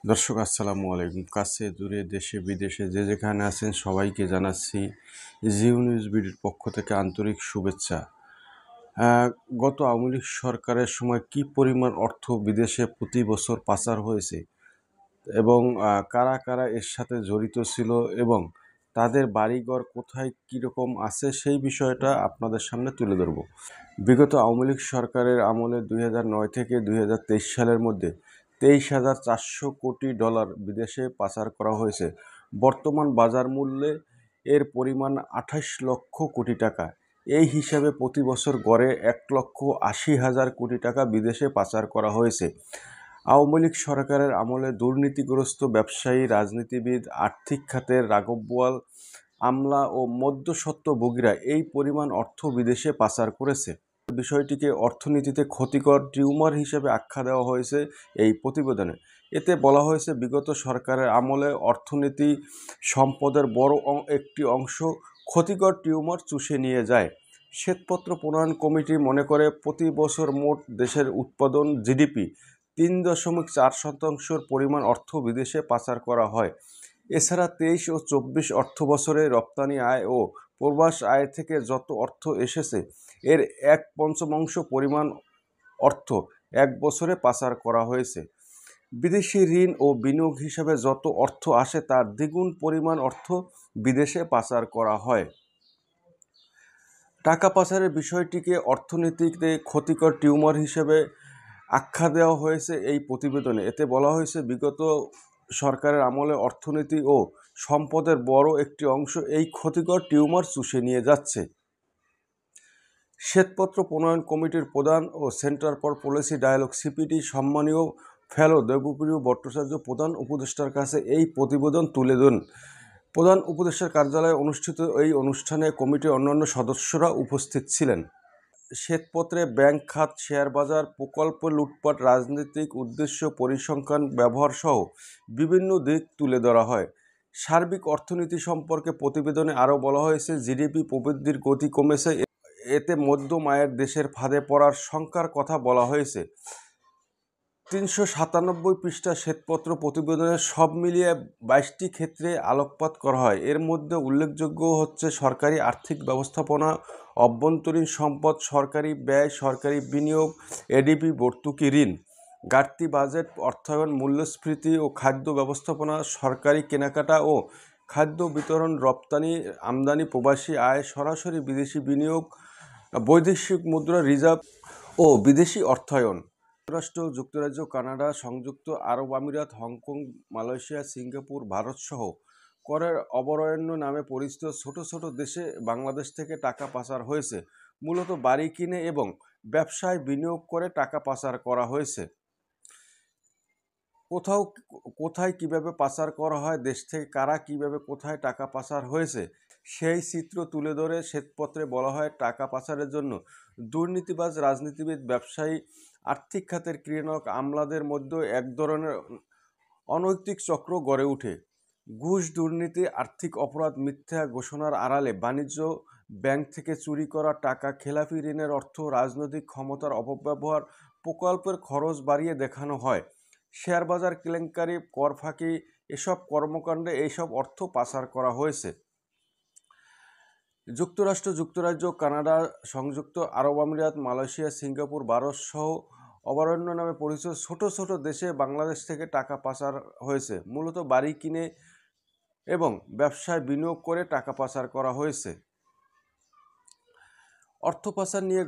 দর্শক আসসালামু আলাইকুম। কাছে দূরে দেশে বিদেশে যে যেখানে আছেন সবাইকে জানাচ্ছি জিও নিউজ বিডির পক্ষ থেকে আন্তরিক শুভেচ্ছা। আহ, গত আওয়ামী লীগ সরকারের সময় কি পরিমাণ অর্থ বিদেশে প্রতি বছর পাচার হয়েছে এবং কারা কারা এর সাথে জড়িত ছিল এবং তাদের বাড়িঘর কোথায় কীরকম আছে সেই বিষয়টা আপনাদের সামনে তুলে ধরব। বিগত আওয়ামী লীগ সরকারের আমলে 2009 থেকে 2023 সালের মধ্যে 23,400 কোটি ডলার বিদেশে পাচার করা হয়েছে। বর্তমান বাজার মূল্যে এর পরিমাণ 28 লক্ষ কোটি টাকা। এই হিসাবে প্রতি বছর গড়ে 1,80,000 কোটি টাকা বিদেশে পাচার করা হয়েছে। আওয়ামী লীগ সরকারের আমলে দুর্নীতিগ্রস্ত ব্যবসায়ী, রাজনীতিবিদ, আর্থিক খাতের রাঘববোয়াল, আমলা ও মধ্যস্বত্বভোগীরা এই পরিমাণ অর্থ বিদেশে পাচার করেছে। বিষয়টিকে অর্থনীতিতে ক্ষতিকর টিউমার হিসেবে আখ্যা দেওয়া হয়েছে এই প্রতিবেদনে। এতে বলা হয়েছে বিগত সরকারের আমলে অর্থনীতি সম্পদের বড় একটি অংশ ক্ষতিকর টিউমার চুষে নিয়ে যায়। শ্বেতপত্র প্রণয়ন কমিটি মনে করে প্রতি বছর মোট দেশের উৎপাদন জিডিপি 3.4% পরিমাণ অর্থ বিদেশে পাচার করা হয়। এছাড়া 23 ও 24 অর্থবছরে রপ্তানি আয় ও প্রবাস আয় থেকে যত অর্থ এসেছে এর 1/5 পরিমাণ অর্থ এক বছরে পাচার করা হয়েছে। বিদেশি ঋণ ও বিনিয়োগ হিসাবে যত অর্থ আসে তার দ্বিগুণ পরিমাণ অর্থ বিদেশে পাচার করা হয়। টাকা পাচারের বিষয়টিকে অর্থনীতিতে ক্ষতিকর টিউমার হিসেবে আখ্যা দেওয়া হয়েছে এই প্রতিবেদনে। এতে বলা হয়েছে বিগত সরকারের আমলে অর্থনীতি ও সম্পদের বড় একটি অংশ এই ক্ষতিকর টিউমার চুষে নিয়ে যাচ্ছে। শ্বেতপত্র প্রণয়ন কমিটির প্রধান ও centre for policy dialogue CPD সম্মানীয় ফেলো দেবপ্রিয় ভট্টাচার্য প্রধান উপদেষ্টার কাছে এই প্রতিবেদন তুলে দেন। প্রধান উপদেষ্টার কার্যালয়ে অনুষ্ঠিত এই অনুষ্ঠানে কমিটির অন্যান্য সদস্যরা উপস্থিত ছিলেন। শ্বেতপত্রে ব্যাংক খাত, শেয়ার বাজার, প্রকল্প লুটপাট, রাজনৈতিক উদ্দেশ্য, পরিসংখ্যান ব্যবহার সহ বিভিন্ন দিক তুলে ধরা হয়। সার্বিক অর্থনীতি সম্পর্কে প্রতিবেদনে আরও বলা হয়েছে, জিডিপি প্রবৃদ্ধির গতি কমেছে। এতে মধ্যম আয়ের দেশের ফাঁদে পড়ার শঙ্কার কথা বলা হয়েছে। 397 পৃষ্ঠা শ্বেতপত্র প্রতিবেদনে সব মিলিয়ে 22টি ক্ষেত্রে আলোকপাত করা হয়। এর মধ্যে উল্লেখযোগ্য হচ্ছে সরকারি আর্থিক ব্যবস্থাপনা, অভ্যন্তরীণ সম্পদ, সরকারি ব্যয়, সরকারি বিনিয়োগ, এডিপি, ভর্তুকি ঋণ, ঘাটতি বাজেট, অর্থায়ন, মূল্যস্ফীতি ও খাদ্য ব্যবস্থাপনা, সরকারি কেনাকাটা ও খাদ্য বিতরণ, রপ্তানি, আমদানি, প্রবাসী আয়, সরাসরি বিদেশি বিনিয়োগ, বৈদেশিক মুদ্রা রিজার্ভ ও বিদেশি অর্থায়ন। যুক্তরাষ্ট্র, যুক্তরাজ্য, কানাডা, সংযুক্ত আরব আমিরাত, হংকং, মালয়েশিয়া, সিঙ্গাপুর, ভারতসহ করের অভয়ারণ্য নামে পরিচিত ছোট ছোট দেশে বাংলাদেশ থেকে টাকা পাচার হয়েছে। মূলত বাড়ি কিনে এবং ব্যবসায় বিনিয়োগ করে টাকা পাচার করা হয়েছে। কোথায় কিভাবে পাচার করা হয়, দেশ থেকে কারা কিভাবে কোথায় টাকা পাচার হয়েছে সেই চিত্র তুলে ধরে শ্বেতপত্রে বলা হয়, টাকা পাচারের জন্য দুর্নীতিবাজ, রাজনীতিবিদ, ব্যবসায়ী, আর্থিক খাতের ক্রিয়ানক, আমলাদের মধ্যে এক ধরনের অনৈতিক চক্র গড়ে ওঠে। ঘুষ, দুর্নীতি, আর্থিক অপরাধ, মিথ্যা ঘোষণার আড়ালে বাণিজ্য, ব্যাংক থেকে চুরি করা টাকা, খেলাপি ঋণের অর্থ, রাজনৈতিক ক্ষমতার অপব্যবহার, প্রকল্পের খরচ বাড়িয়ে দেখানো হয়। শেয়ার বাজার কেলেঙ্কারি, কর ফাঁকি, এসব কর্মকাণ্ডে এইসব অর্থ পাচার করা হয়েছে। যুক্তরাষ্ট্র, যুক্তরাজ্য, কানাডা, সংযুক্ত আরব আমিরাত, মালয়েশিয়া, সিঙ্গাপুর, ভারত সহ অভয়ারণ্য নামে পরিচিত ছোট ছোট দেশে বাংলাদেশ থেকে টাকা পাচার হয়েছে। মূলত বাড়ি কিনে এবং ব্যবসায় বিনিয়োগ করে টাকা পাচার করা হয়েছে। অর্থ পাচার নিয়ে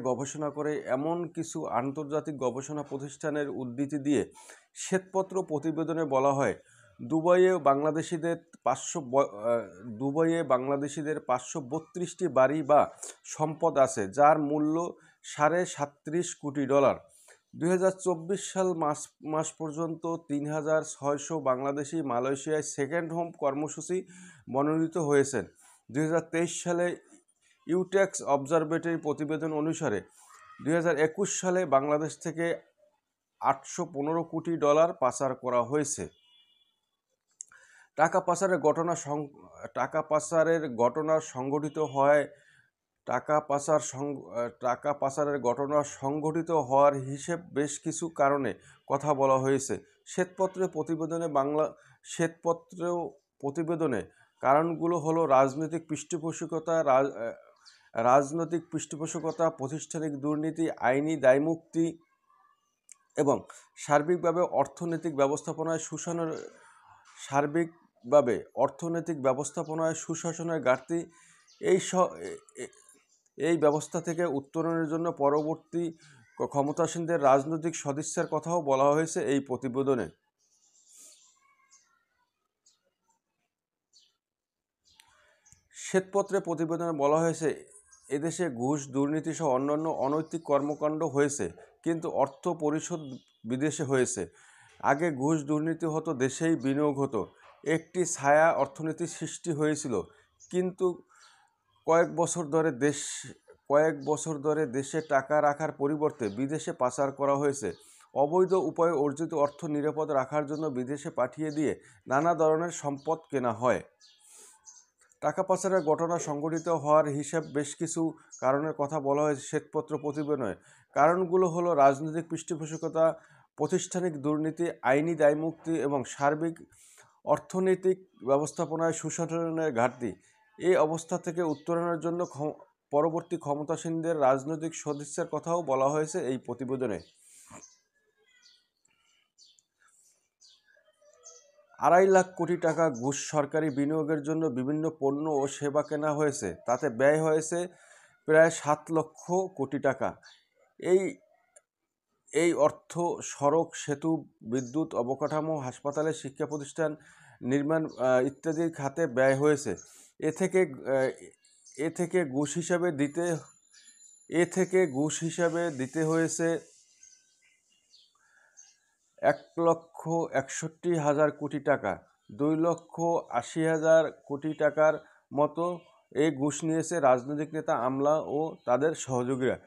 গবেষণা করে এমন কিছু আন্তর্জাতিক গবেষণা প্রতিষ্ঠানের উদ্ধৃতি দিয়ে শ্বেতপত্র প্রতিবেদনে বলা হয়, দুবাইয়ে বাংলাদেশিদের 532টি বাড়ি বা সম্পদ আছে, যার মূল্য $37.5 কোটি। 2024 সাল মাস পর্যন্ত 3,600 বাংলাদেশি মালয়েশিয়ায় সেকেন্ড হোম কর্মসূচি মনোনীত হয়েছেন। 2023 সালে ইউট্যাক্স অবজারভেটরি প্রতিবেদন অনুসারে 2021 সালে বাংলাদেশ থেকে $815 কোটি পাচার করা হয়েছে। টাকা পাচারের ঘটনা সংঘটিত হয় টাকা পাচারের ঘটনা সংঘটিত হওয়ার হিসেব বেশ কিছু কারণে কথা বলা হয়েছে। শ্বেতপত্রে প্রতিবেদনে কারণগুলো হলো রাজনৈতিক পৃষ্ঠপোষকতা, প্রাতিষ্ঠানিক দুর্নীতি, আইনি দায়মুক্তি এবং সার্বিকভাবে অর্থনৈতিক ব্যবস্থাপনায় সুশাসনের ঘাটতি। এই ব্যবস্থা থেকে উত্তরণের জন্য পরবর্তী ক্ষমতাসীনদের রাজনৈতিক সদিচ্ছার কথাও বলা হয়েছে এই প্রতিবেদনে। শ্বেতপত্রে প্রতিবেদনে বলা হয়েছে, এদেশে ঘুষ, দুর্নীতি সহ অন্যান্য অনৈতিক কর্মকাণ্ড হয়েছে, কিন্তু অর্থ পরিশোধ বিদেশে হয়েছে। আগে ঘুষ দুর্নীতি হতো, দেশেই বিনিয়োগ হতো, একটি ছায়া অর্থনীতি সৃষ্টি হয়েছিল, কিন্তু কয়েক বছর ধরে দেশে টাকা রাখার পরিবর্তে বিদেশে পাচার করা হয়েছে। অবৈধ উপায়ে অর্জিত অর্থ নিরাপদ রাখার জন্য বিদেশে পাঠিয়ে দিয়ে নানা ধরনের সম্পদ কেনা হয়। টাকা পাচারের ঘটনা সংঘটিত হওয়ার হিসাব বেশ কিছু কারণের কথা বলা হয়েছে শ্বেতপত্র প্রতিবেদনে। কারণগুলো হলো রাজনৈতিক পৃষ্ঠপোষকতা, প্রাতিষ্ঠানিক দুর্নীতি, আইনি দায়মুক্তি এবং সার্বিক অর্থনৈতিক ব্যবস্থাপনায় সুশাসনের ঘাটতি। এই অবস্থা থেকে উত্তরণের জন্য পরবর্তী ক্ষমতাসীনদের রাজনৈতিক সদিচ্ছার কথাও বলা হয়েছে এই প্রতিবেদনে। 2.5 লাখ কোটি টাকা ঘুষ সরকারি বিনিয়োগের জন্য বিভিন্ন পণ্য ও সেবা কেনা হয়েছে, তাতে ব্যয় হয়েছে প্রায় 7 লক্ষ কোটি টাকা। এই অর্থ সড়ক, সেতু, বিদ্যুৎ, অবকাঠামো, হাসপাতালে, শিক্ষা প্রতিষ্ঠান নির্মাণ ইত্যাদি খাতে ব্যয় হয়েছে। এ থেকে ঘুষ হিসাবে দিতে হয়েছে 1,61,000 কোটি টাকা। 2,80,000 কোটি টাকার মতো এই ঘুষ নিয়েছে রাজনৈতিক নেতা, আমলা ও তাদের সহযোগীরা।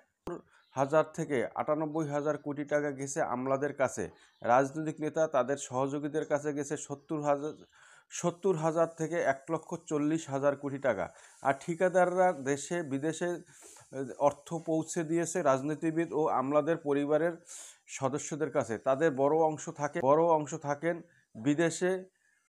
70,000 থেকে 98,000 কোটি টাকা গেছে আমলাদের কাছে, রাজনৈতিক নেতা তাদের সহযোগীদের কাছে গেছে 70,000 থেকে 1,40,000 কোটি টাকা। আর ঠিকাদাররা দেশে বিদেশে অর্থ পৌঁছে দিয়েছে রাজনীতিবিদ ও আমলাদের পরিবারের সদস্যদের কাছে। তাদের বড় অংশ থাকেন বিদেশে।